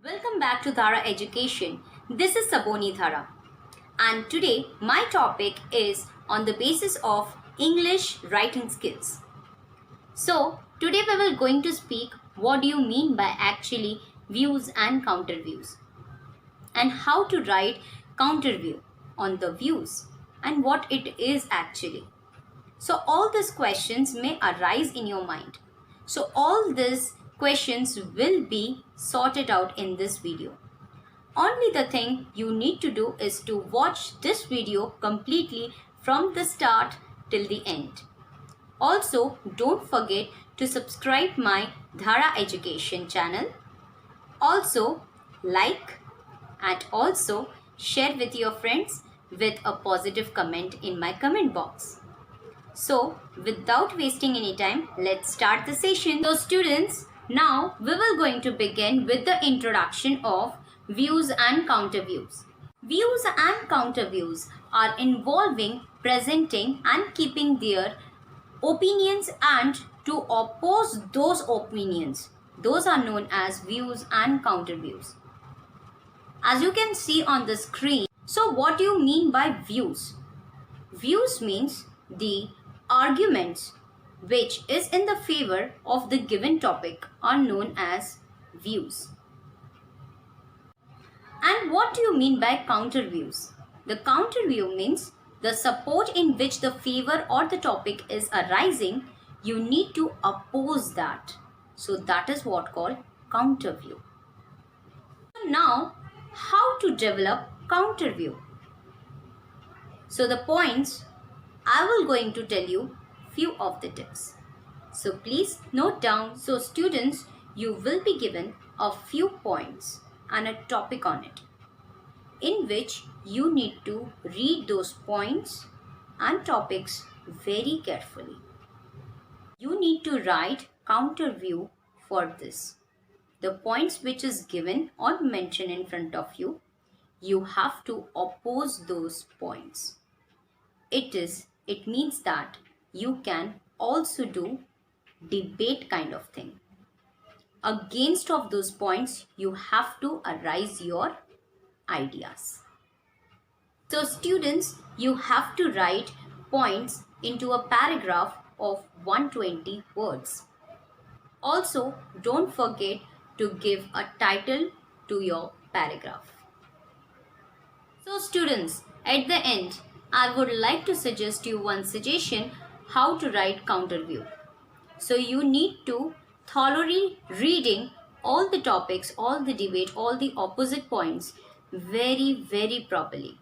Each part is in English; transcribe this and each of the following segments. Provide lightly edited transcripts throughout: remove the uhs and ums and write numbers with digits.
Welcome back to DHARA Education. This is Saboni DHARA, and today my topic is on the basis of English writing skills. So today we will going to speak what do you mean by actually views and counterviews, and how to write counterview on the views and what it is actually. So all these questions may arise in your mind. So all these questions will be sorted out in this video. Only the thing you need to do is to watch this video completely from the start till the end. Also, don't forget to subscribe my DHARA Education channel. Also, like and also share with your friends with a positive comment in my comment box. So, without wasting any time, let's start the session. So students, now we will going to begin with the introduction of views and counterviews. Views and counterviews are involving presenting and keeping their opinions and to oppose those opinions. Those are known as views and counterviews. As you can see on the screen, so what do you mean by views? Views means the arguments which is in the favor of the given topic are known as views. And what do you mean by counterviews? The counterview means the support in which the favor or the topic is arising, you need to oppose that. So that is what called counterview. Now, how to develop counterview? So the points I will going to tell you few of the tips. So please note down. So students, you will be given a few points and a topic on it, in which you need to read those points and topics very carefully. You need to write counterview for this. The points which is given or mentioned in front of you, you have to oppose those points. It means that you can also do debate kind of thing. Against of those points, you have to arise your ideas. So students, you have to write points into a paragraph of 120 words. Also, don't forget to give a title to your paragraph. So students, at the end, I would like to suggest you one suggestion how to write counterview. So you need to thoroughly reading all the topics, all the debate, all the opposite points very properly.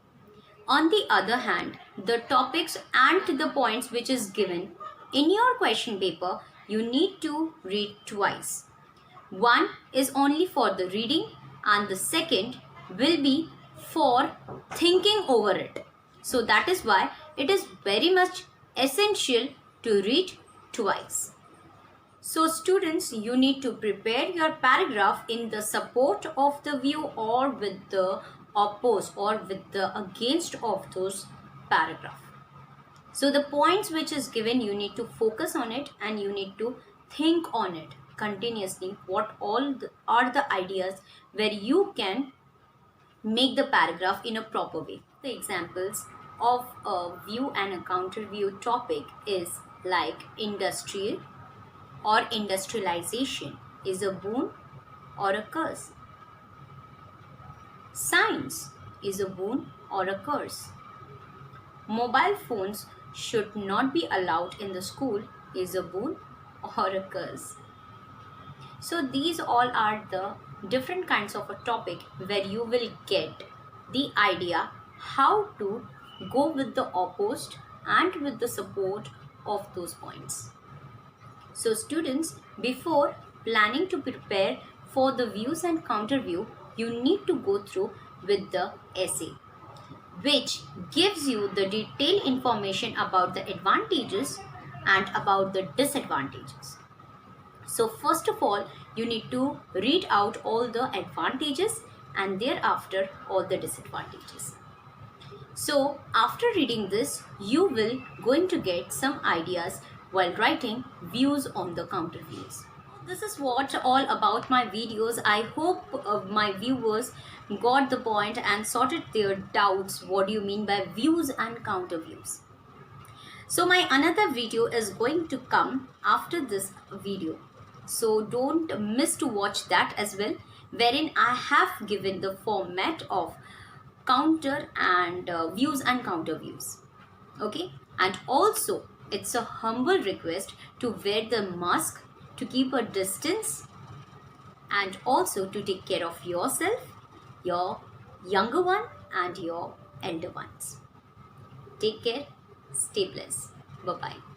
On the other hand, the topics and the points which is given in your question paper, you need to read twice. One is only for the reading and the second will be for thinking over it. So that is why it is very much essential to read twice. So students, you need to prepare your paragraph in the support of the view or with the oppose or with the against of those paragraph. So the points which is given, you need to focus on it and you need to think on it continuously. What all are the ideas where you can make the paragraph in a proper way. The examples of a view and a counter view topic is like industrial or industrialization is a boon or a curse. Science is a boon or a curse. Mobile phones should not be allowed in the school is a boon or a curse. So these all are the different kinds of a topic where you will get the idea how to go with the opposed and with the support of those points. So students, before planning to prepare for the views and counterview, you need to go through with the essay, which gives you the detailed information about the advantages and about the disadvantages. So first of all, you need to read out all the advantages and thereafter all the disadvantages. So after reading this, you will going to get some ideas while writing views on the counterviews. This is what all about my videos. I hope my viewers got the point and sorted their doubts. What do you mean by views and counter views? So my another video is going to come after this video. So don't miss to watch that as well, wherein I have given the format of counter and views and counter views. Okay, and also it's a humble request to wear the mask, to keep a distance, and also to take care of yourself, your younger one and your elder ones. Take care, stay blessed. Bye bye.